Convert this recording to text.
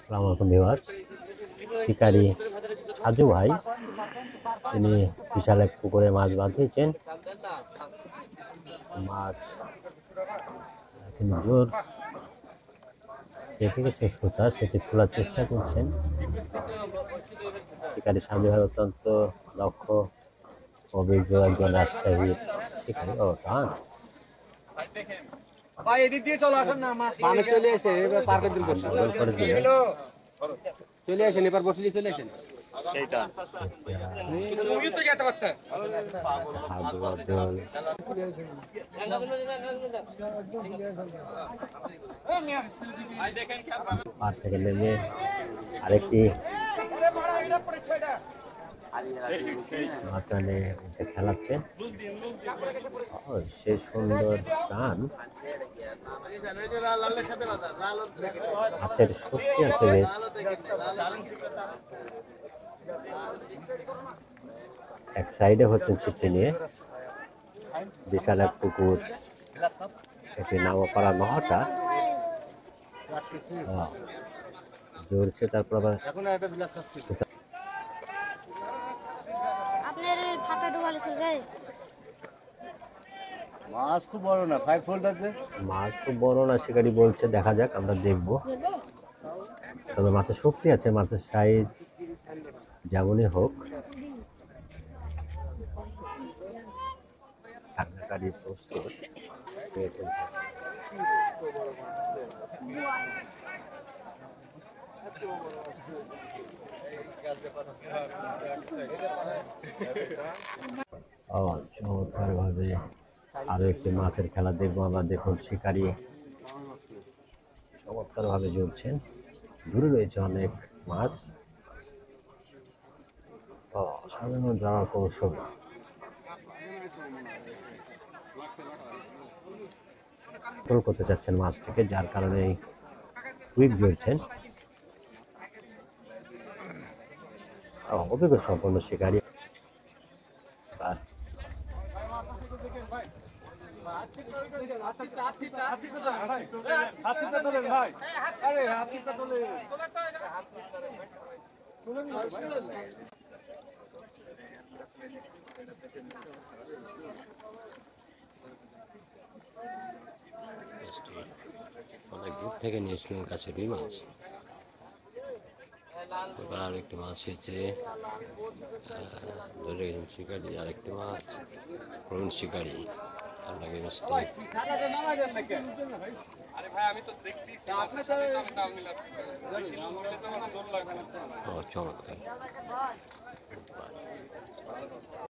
আসসালামু আলাইকুম ভিউয়ার্স। শিকারী সাজু ভাই তিনি বিশাল এক পুকুরে মাছ বাঁধিয়েছেন। মাছ তিনি জোর যেদিকে শেষ কোথা সেটি খোলার চেষ্টা করছেন। শিকারী সাজু ভাই অত্যন্ত দক্ষ অভিজ্ঞ একজন রাজশাহী শিকারী। ও টান ভাই এদিক দিয়ে চলে আসেন না, মাছ মানুষ চলে আসে এবার পারবে দিন বসে গোল করে দিলেন। চলে আসেন, এবার বসলি চলে আসেন এইটা তুমি তো যেতে পারতে সাজু দল পার থেকে নেমে আরেকটি মাঝখানে উঠে খেলাচ্ছেন। সে সুন্দর টান, হাতের শক্তি আছে বেশ। এক সাইডে হচ্ছেন ছিটে নিয়ে বিশাল এক পুকুর, সেটি নামপাড়া নহটা জোরছে। তারপর আবার মাছ খুব বড় না, 5 ফোল্ড আছে। মাছ খুব বড় না শিকারি বলছে, দেখা যাক, আমরা দেখবো। তবে মাছের শক্তি আছে, মাছের সাইজ যেমনই হোক। সামনাকারী প্রস্তুত পেয়েছেন। চমৎকার ভাবে আরো একটি মাছের খেলা দেখবো আমরা। দেখুন শিকারী চমৎকার ভাবে জ্বলছেন, দূরে রয়েছে অনেক মাছ। সাধারণ যাওয়ার কৌশল, কন্ট্রোল করতে চাচ্ছেন মাছটিকে, যার কারণে কুইক জ্বলছেন। অভিজ্ঞ সম্পন্ন শিকারী। অনেক দূর থেকে নিয়েছিলেন কাছে রুই মাছ। এবার আরেকটি মাছ হয়েছে, ধরে গেছেন শিকারি। আরেকটি মাছ প্রবীণ শিকারি। চমৎকার।